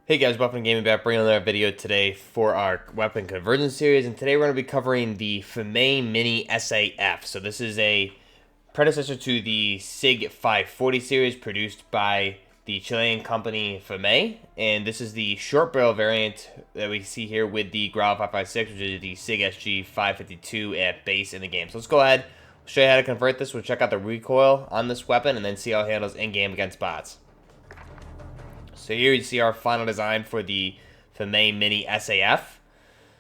Hey guys, Weapon Gaming back, bringing another video today for our weapon conversion series, and today we're going to be covering the FAMAE Mini-SAF. So this is a predecessor to the SIG 540 series produced by the Chilean company FAMAE, and this is the short barrel variant that we see here with the GRAU 556, which is the SIG SG 552 at base in the game. So let's go ahead, show you how to convert this. We'll check out the recoil on this weapon and then see how it handles in-game against bots. So here you see our final design for the FAMAE Mini-SAF.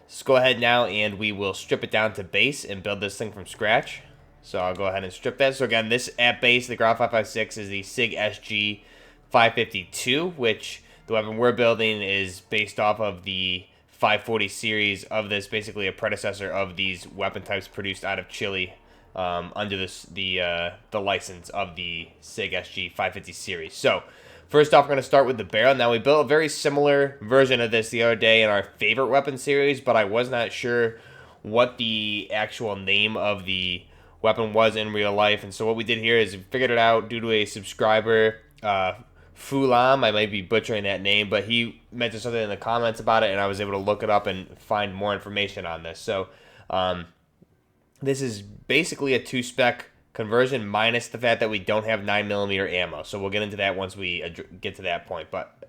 Let's go ahead now and we will strip it down to base and build this thing from scratch. So I'll go ahead and strip that. So again, this at base, the GRAU 556 is the SIG SG 552, which the weapon we're building is based off of the 540 series of this, basically a predecessor of these weapon types produced out of Chile under the license of the SIG SG 550 series. So first off, we're going to start with the barrel. Now, we built a very similar version of this the other day in our favorite weapon series, but I was not sure what the actual name of the weapon was in real life. And so what we did here is we figured it out due to a subscriber, Fulam. I might be butchering that name, but he mentioned something in the comments about it, and I was able to look it up and find more information on this. So this is basically a two-spec conversion minus the fact that we don't have 9mm ammo. So we'll get into that once we get to that point. But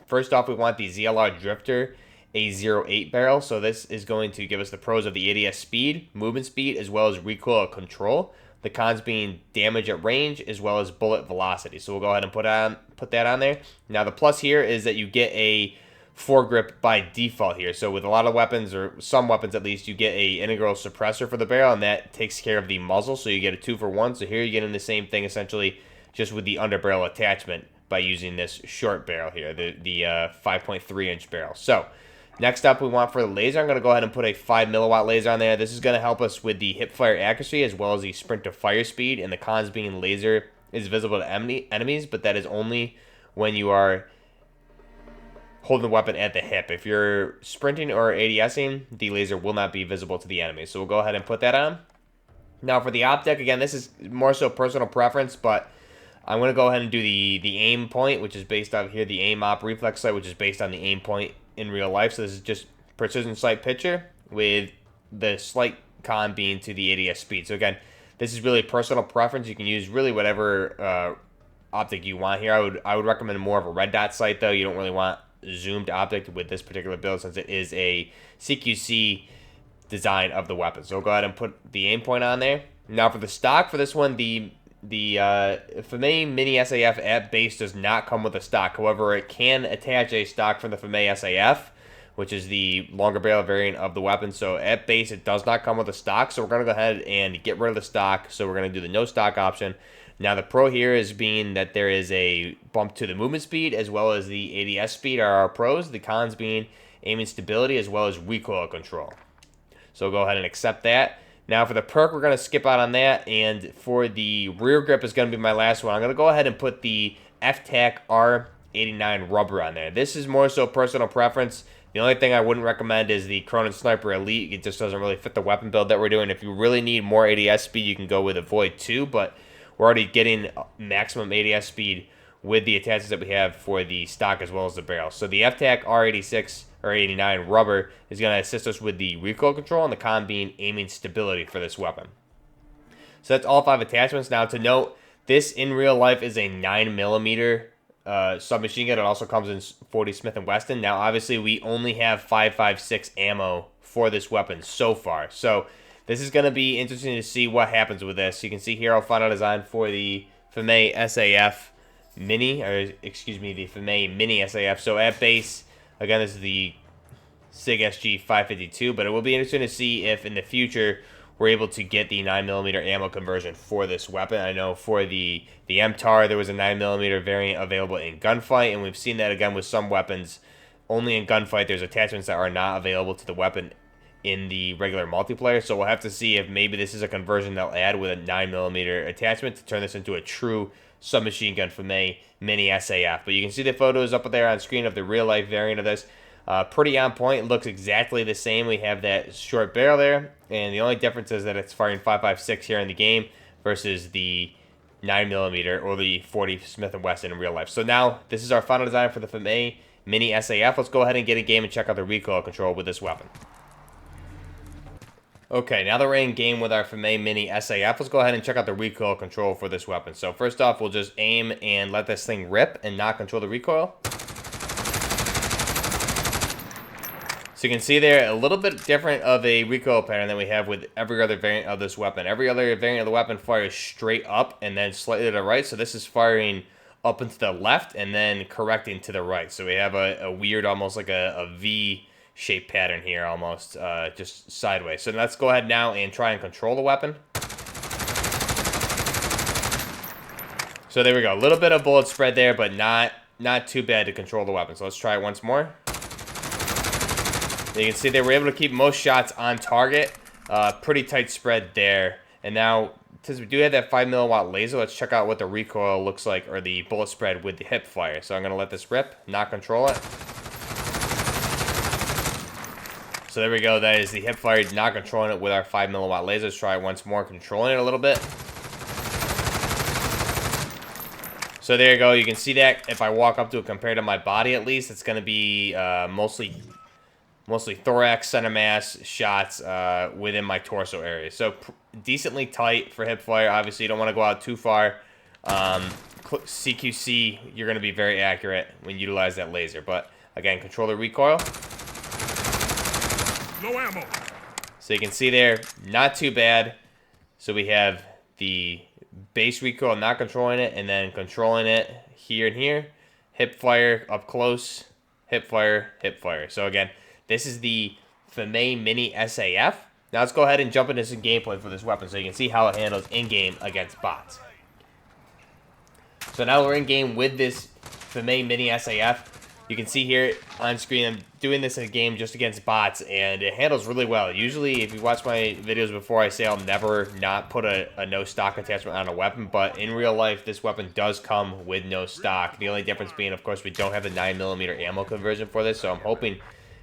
first off, we want the ZLR Drifter A08 barrel. So this is going to give us the pros of the ADS speed, movement speed, as well as recoil control. The cons being damage at range as well as bullet velocity. So we'll go ahead and put that on there. Now the plus here is that you get a foregrip by default here. So with a lot of weapons, or some weapons at least, you get a integral suppressor for the barrel, and that takes care of the muzzle, so you get a 2-for-1. So here you're getting the same thing essentially just with the underbarrel attachment by using this short barrel here, the 5.3 inch barrel. So next up, we want for the laser, I'm going to go ahead and put a 5 milliwatt laser on there. This is going to help us with the hip fire accuracy as well as the sprint to fire speed, and the cons being laser is visible to enemies, but that is only when you are holding the weapon at the hip. If you're sprinting or ADSing, the laser will not be visible to the enemy. So we'll go ahead and put that on. Now for the optic, again, this is more so personal preference, but I'm going to go ahead and do the aim point, which is based on here, the aim op reflex sight, which is based on the aim point in real life. So this is just precision sight picture with the slight con being to the ADS speed. So again, this is really personal preference. You can use really whatever optic you want here. I would recommend more of a red dot sight though. You don't really want zoomed optic with this particular build since it is a CQC design of the weapon. So we'll go ahead and put the aim point on there. Now for the stock for this one, the FAMAE Mini-SAF at base does not come with a stock. However, it can attach a stock from the FAMAE SAF, which is the longer barrel variant of the weapon. So at base, it does not come with a stock. So we're going to go ahead and get rid of the stock. So we're going to do the no stock option. Now the pro here is being that there is a bump to the movement speed as well as the ADS speed are our pros. The cons being aiming stability as well as recoil control. So we'll go ahead and accept that. Now for the perk, we're going to skip out on that. And for the rear grip is going to be my last one. I'm going to go ahead and put the F-Tac R89 rubber on there. This is more so personal preference. The only thing I wouldn't recommend is the Cronin Sniper Elite. It just doesn't really fit the weapon build that we're doing. If you really need more ADS speed, you can go with a Void 2, but we're already getting maximum ADS speed with the attachments that we have for the stock as well as the barrel. So the F-Tac R86 or 89 rubber is going to assist us with the recoil control, and the con being aiming stability for this weapon. So that's all 5 attachments. Now to note, this in real life is a 9mm submachine gun. It also comes in 40 Smith & Wesson. Now obviously we only have 5.56 ammo for this weapon so far. So this is going to be interesting to see what happens with this. You can see here our final design for the FAMAE SAF Mini, or excuse me, the FAMAE Mini-SAF. So at base, again, this is the SIG SG 552, but it will be interesting to see if in the future we're able to get the 9mm ammo conversion for this weapon. I know for the MTAR, there was a 9mm variant available in gunfight, and we've seen that again with some weapons. Only in gunfight, there's attachments that are not available to the weapon in the regular multiplayer. So we'll have to see if maybe this is a conversion they'll add with a 9mm attachment to turn this into a true submachine gun FAMAE Mini-SAF. But you can see the photos up there on screen of the real life variant of this. Pretty on point. It looks exactly the same. We have that short barrel there, and the only difference is that it's firing 5.56 here in the game versus the 9mm or the 40 Smith & Wesson in real life. So now this is our final design for the FAMAE Mini-SAF. Let's go ahead and get a game and check out the recoil control with this weapon. Okay, now that we're in game with our FAMAE Mini-SAF, let's go ahead and check out the recoil control for this weapon. So first off, we'll just aim and let this thing rip and not control the recoil. So you can see there a little bit different of a recoil pattern than we have with every other variant of this weapon. Every other variant of the weapon fires straight up and then slightly to the right. So this is firing up and to the left and then correcting to the right. So we have a weird, almost like a V shape pattern here, almost just sideways. So let's go ahead now and try and control the weapon. So there we go, a little bit of bullet spread there, but not too bad to control the weapon. So let's try it once more. You can see they were able to keep most shots on target. Pretty tight spread there. And now, since we do have that 5 milliwatt laser, let's check out what the recoil looks like, or the bullet spread with the hip fire. So I'm going to let this rip, not control it. So there we go, that is the hip fire, not controlling it with our 5 milliwatt laser. Let's try it once more, controlling it a little bit. So there you go, you can see that if I walk up to it compared to my body at least, it's going to be mostly thorax, center mass shots within my torso area. So decently tight for hip fire. Obviously, you don't want to go out too far. CQC, you're going to be very accurate when you utilize that laser. But again, control the recoil. No ammo. So you can see there, not too bad. So we have the base recoil, not controlling it, and then controlling it here and here. Hip fire up close, hip fire, hip fire. So again, this is the FAMAE Mini-SAF. Now let's go ahead and jump into some gameplay for this weapon so you can see how it handles in-game against bots. So now we're in game with this FAMAE Mini-SAF. You can see here on screen, I'm doing this in a game just against bots, and it handles really well. Usually, if you watch my videos before, I say I'll never not put a no stock attachment on a weapon, but in real life, this weapon does come with no stock. The only difference being, of course, we don't have the 9mm ammo conversion for this, so I'm hoping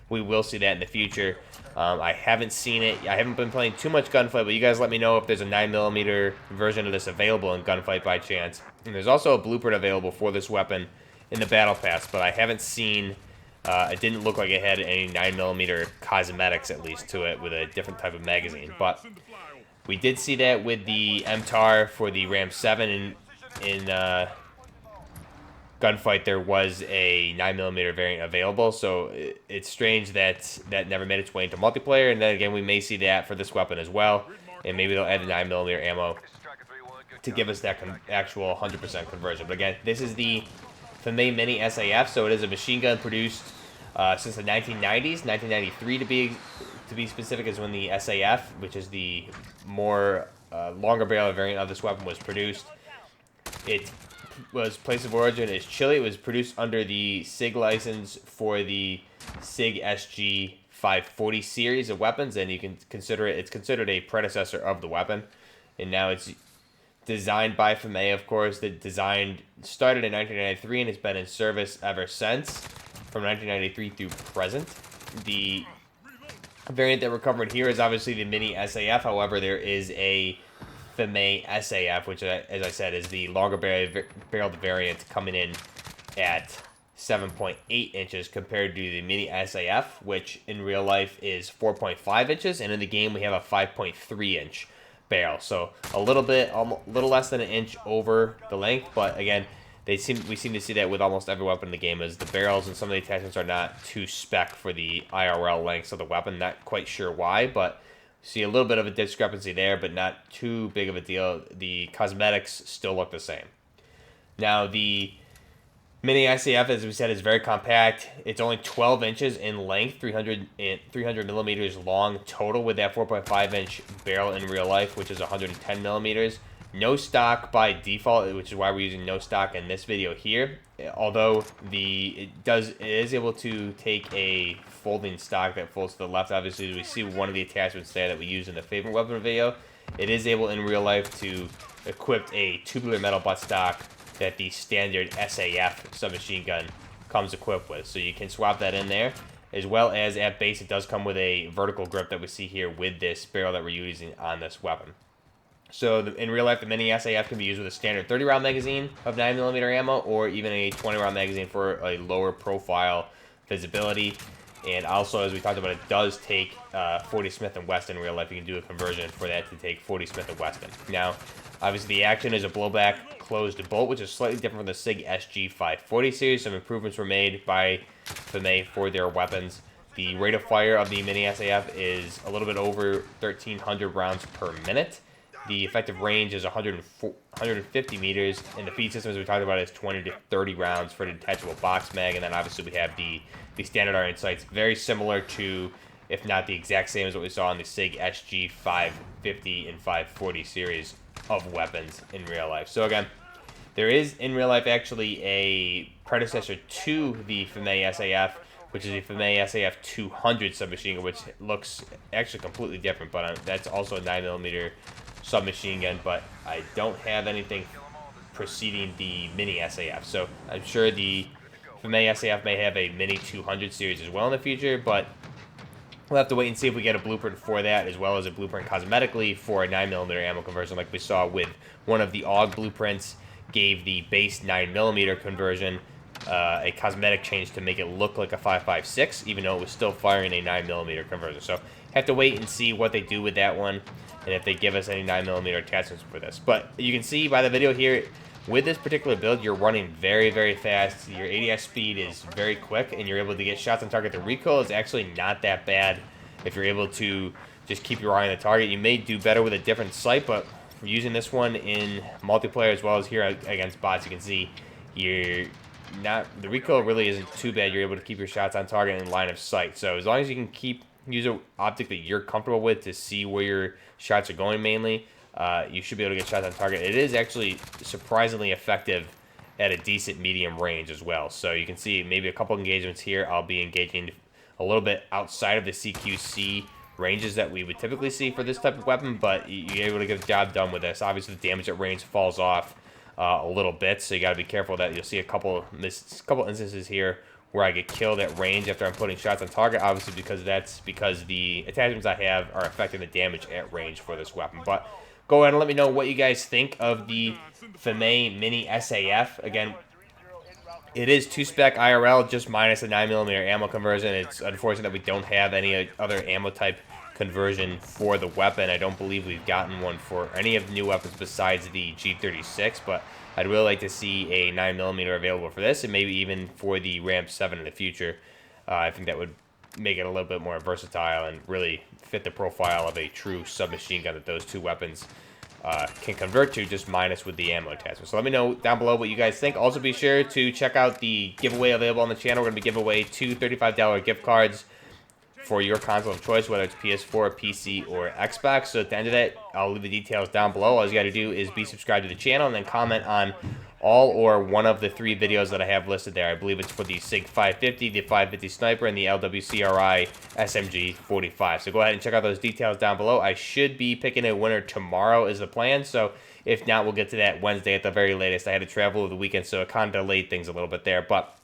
we will see that in the future. I haven't seen it. I haven't been playing too much Gunfight, but you guys let me know if there's a 9mm version of this available in Gunfight by chance. And there's also a blueprint available for this weapon in the Battle Pass, but I haven't seen, it didn't look like it had any 9mm cosmetics, at least, to it with a different type of magazine. But we did see that with the MTAR for the Ram 7 in Gunfight. There was a 9mm variant available, so it's strange that that never made its way into multiplayer. And then again, we may see that for this weapon as well, and maybe they'll add the 9mm ammo to give us that actual 100% conversion. But again, this is the FAMAE Mini-SAF, so it is a machine gun produced since the 1990s, 1993 to be specific, is when the SAF, which is the more longer barrel variant of this weapon, was produced. It was place of origin is Chile. It was produced under the SIG license for the SIG SG 540 series of weapons, and you can consider it's considered a predecessor of the weapon, and now it's designed by FAMAE, of course. The design started in 1993 and has been in service ever since, from 1993 through present. The variant that we're covering here is obviously the Mini-SAF. However, there is a FAMAE SAF, which, as I said, is the longer barreled variant, coming in at 7.8 inches compared to the Mini-SAF, which in real life is 4.5 inches, and in the game we have a 5.3 inch barrel, so a little less than an inch over the length. But again, we seem to see that with almost every weapon in the game, as the barrels and some of the attachments are not too spec for the IRL lengths of the weapon. Not quite sure why, but see a little bit of a discrepancy there, but not too big of a deal. The cosmetics still look the same. Now the Mini-SAF, as we said, is very compact. It's only 12 inches in length, 300 millimeters long total, with that 4.5 inch barrel in real life, which is 110 millimeters. No stock by default, which is why we're using no stock in this video here. Although it is able to take a folding stock that folds to the left. Obviously, we see one of the attachments there that we used in the favorite weapon video. It is able in real life to equip a tubular metal buttstock that the standard SAF submachine gun comes equipped with. So you can swap that in there, as well as at base it does come with a vertical grip that we see here with this barrel that we're using on this weapon. So in real life, the Mini-SAF can be used with a standard 30-round magazine of 9mm ammo, or even a 20-round magazine for a lower profile visibility. And also, as we talked about, it does take 40 Smith & Wesson in real life. You can do a conversion for that to take 40 Smith & Wesson. Now, obviously, the action is a blowback closed bolt, which is slightly different from the SIG SG540 series. Some improvements were made by FAMAE for their weapons. The rate of fire of the Mini-SAF is a little bit over 1,300 rounds per minute. The effective range is 150 meters, and the feed system, as we talked about, is 20 to 30 rounds for the detachable box mag. And then obviously we have the standard iron sights, very similar to, if not the exact same as what we saw in the SIG SG 550 and 540 series of weapons in real life. So again, there is in real life actually a predecessor to the FAMAE SAF, which is the FAMAE SAF 200 submachine gun, which looks actually completely different, but that's also a 9mm submachine gun, but I don't have anything preceding the Mini-SAF. So I'm sure the FAMAE SAF may have a Mini 200 series as well in the future, but we'll have to wait and see if we get a blueprint for that, as well as a blueprint cosmetically for a 9mm ammo conversion, like we saw with one of the AUG blueprints, gave the base 9mm conversion a cosmetic change to make it look like a 5.56, even though it was still firing a 9mm conversion. So have to wait and see what they do with that one, and if they give us any 9mm attachments for this. But you can see by the video here, with this particular build, you're running very, very fast. Your ADS speed is very quick, and you're able to get shots on target. The recoil is actually not that bad if you're able to just keep your eye on the target. You may do better with a different sight, but using this one in multiplayer as well as here against bots, you can see the recoil really isn't too bad. You're able to keep your shots on target in line of sight. So as long as you can use an optic that you're comfortable with to see where your shots are going mainly, you should be able to get shots on target. It is actually surprisingly effective at a decent medium range as well. So you can see maybe a couple engagements here. I'll be engaging a little bit outside of the CQC ranges that we would typically see for this type of weapon, but you're able to get the job done with this. Obviously, the damage at range falls off a little bit, so you got to be careful that you'll see a couple instances here where I get killed at range after I'm putting shots on target, obviously because the attachments I have are affecting the damage at range for this weapon. But go ahead and let me know what you guys think of the FAMAE Mini-SAF. Again, it is 2-spec IRL, just minus the 9mm ammo conversion. It's unfortunate that we don't have any other ammo type conversion for the weapon. I don't believe we've gotten one for any of the new weapons besides the G36, but I'd really like to see a 9mm available for this, and maybe even for the Ramp 7 in the future. I think that would make it a little bit more versatile and really fit the profile of a true submachine gun that those two weapons can convert to, just minus with the ammo attachment. So let me know down below what you guys think. Also be sure to check out the giveaway available on the channel. We're going to be giving away 2 $35 gift cards for your console of choice, whether it's PS4, PC, or Xbox. So at the end of that, I'll leave the details down below. All you got to do is be subscribed to the channel and then comment on all or one of the 3 videos that I have listed there. I believe it's for the SIG 550, the 550 Sniper, and the LWCRI SMG 45. So go ahead and check out those details down below. I should be picking a winner tomorrow is the plan. So if not, we'll get to that Wednesday at the very latest. I had to travel over the weekend, so it kind of delayed things a little bit there. But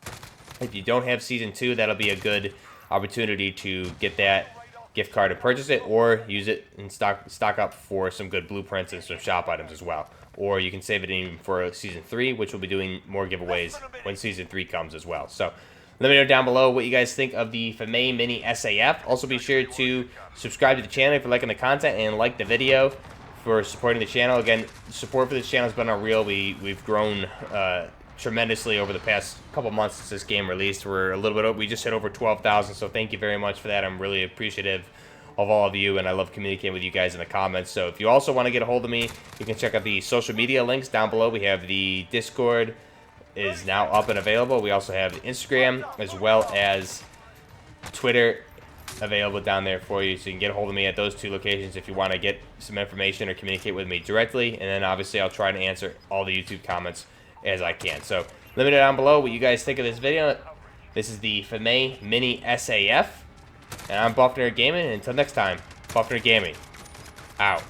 if you don't have Season 2, that'll be a good opportunity to get that gift card and purchase it, or use it and stock up for some good blueprints and some shop items as well. Or you can save it in for Season 3, which we'll be doing more giveaways when Season 3 comes as well. So let me know down below what you guys think of the FAMAE Mini-SAF. Also be sure to subscribe to the channel if you're liking the content, and like the video for supporting the channel. Again, support for this channel has been unreal. We've grown tremendously over the past couple months since this game released. We just hit over 12,000, so thank you very much for that. I'm really appreciative of all of you, and I love communicating with you guys in the comments. So if you also want to get a hold of me, you can check out the social media links down below. We have the Discord is now up and available. We also have Instagram as well as Twitter available down there for you, so you can get a hold of me at those 2 locations if you want to get some information or communicate with me directly. And then obviously I'll try to answer all the YouTube comments as I can. So let me know down below what you guys think of this video. This is the FAMAE Mini-SAF, and I'm Buffner Gaming. And until next time, Buffner Gaming out.